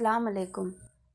अस्सलाम वालेकुम।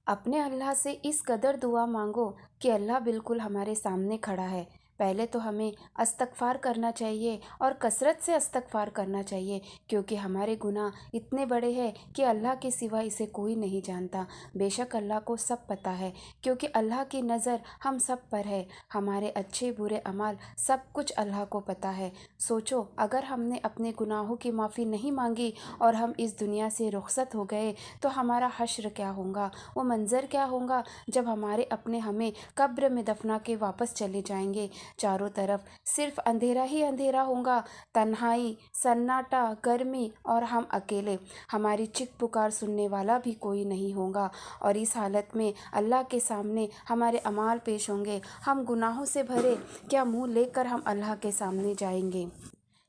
अपने अल्लाह से इस कदर दुआ मांगो कि अल्लाह बिल्कुल हमारे सामने खड़ा है। पहले तो हमें इस्तग़फ़ार करना चाहिए और कसरत से इस्तग़फ़ार करना चाहिए, क्योंकि हमारे गुनाह इतने बड़े हैं कि अल्लाह के सिवा इसे कोई नहीं जानता। बेशक अल्लाह को सब पता है, क्योंकि अल्लाह की नज़र हम सब पर है। हमारे अच्छे बुरे अमाल सब कुछ अल्लाह को पता है। सोचो, अगर हमने अपने गुनाहों की माफ़ी नहीं मांगी और हम इस दुनिया से रुखसत हो गए तो हमारा हश्र क्या होगा, वो मंज़र क्या होगा जब हमारे अपने हमें कब्र में दफना के वापस चले जाएंगे। चारों तरफ सिर्फ अंधेरा ही अंधेरा होगा, तन्हाई, सन्नाटा, गर्मी और हम अकेले। हमारी चीख पुकार सुनने वाला भी कोई नहीं होगा और इस हालत में अल्लाह के सामने हमारे अमाल पेश होंगे। हम गुनाहों से भरे क्या मुंह लेकर हम अल्लाह के सामने जाएंगे।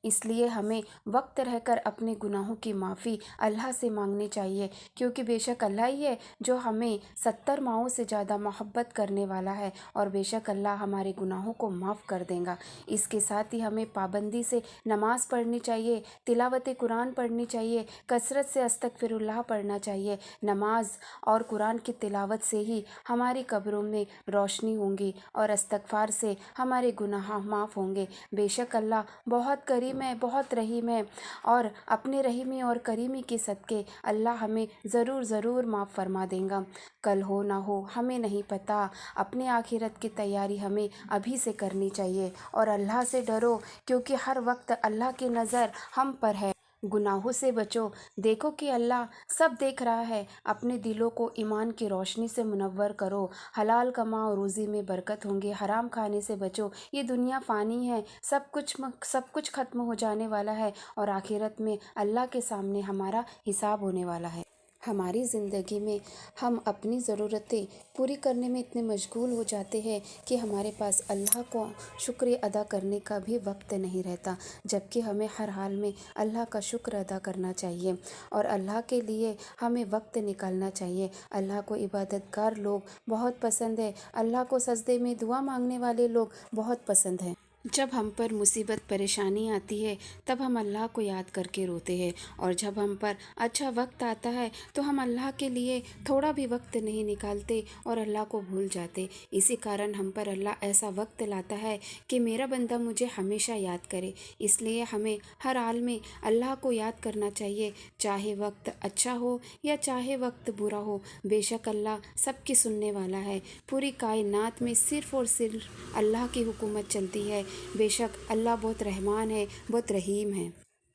इसलिए हमें वक्त रहकर अपने गुनाहों की माफ़ी अल्लाह से मांगनी चाहिए, क्योंकि बेशक अल्लाह ही है जो हमें 70 माओं से ज़्यादा मोहब्बत करने वाला है और बेशक अल्लाह हमारे गुनाहों को माफ़ कर देगा। इसके साथ ही हमें पाबंदी से नमाज़ पढ़नी चाहिए, तिलावत कुरान पढ़नी चाहिए, कसरत से अस्तगफिरुल्लाह पढ़ना चाहिए। नमाज और कुरान की तिलावत से ही हमारी कब्रों में रोशनी होंगी और इस्तगफार से हमारे गुनाह माफ़ होंगे। बेशक अल्लाह बहुत करीम है, बहुत रहीम है और अपने रहीमी और करीमी के सदके अल्लाह हमें ज़रूर माफ़ फरमा देगा। कल हो ना हो हमें नहीं पता, अपने आखिरत की तैयारी हमें अभी से करनी चाहिए और अल्लाह से डरो, क्योंकि हर वक्त अल्लाह की नज़र हम पर है। गुनाहों से बचो, देखो कि अल्लाह सब देख रहा है। अपने दिलों को ईमान की रोशनी से मुनव्वर करो, हलाल कमाओ, रोज़ी में बरकत होंगे, हराम खाने से बचो। ये दुनिया फ़ानी है, सब कुछ ख़त्म हो जाने वाला है और आखिरत में अल्लाह के सामने हमारा हिसाब होने वाला है। हमारी ज़िंदगी में हम अपनी ज़रूरतें पूरी करने में इतने मशगूल हो जाते हैं कि हमारे पास अल्लाह को शुक्र अदा करने का भी वक्त नहीं रहता, जबकि हमें हर हाल में अल्लाह का शुक्र अदा करना चाहिए और अल्लाह के लिए हमें वक्त निकालना चाहिए। अल्लाह को इबादतगार लोग बहुत पसंद है, अल्लाह को सजदे में दुआ मांगने वाले लोग बहुत पसंद हैं। जब हम पर मुसीबत परेशानी आती है तब हम अल्लाह को याद करके रोते हैं, और जब हम पर अच्छा वक्त आता है तो हम अल्लाह के लिए थोड़ा भी वक्त नहीं निकालते और अल्लाह को भूल जाते। इसी कारण हम पर अल्लाह ऐसा वक्त लाता है कि मेरा बंदा मुझे हमेशा याद करे। इसलिए हमें हर हाल में अल्लाह को याद करना चाहिए, चाहे वक्त अच्छा हो या चाहे वक्त बुरा हो। बेशक अल्लाह सबकी सुनने वाला है। पूरी कायनात में सिर्फ़ और सिर्फ अल्लाह की हुकूमत चलती है। बेशक अल्लाह बहुत रहमान है, बहुत रहीम है।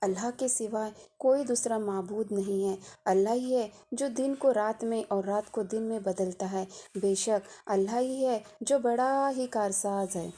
अल्लाह के सिवाय कोई दूसरा माबूद नहीं है। अल्लाह ही है जो दिन को रात में और रात को दिन में बदलता है। बेशक अल्लाह ही है जो बड़ा ही कारसाज है।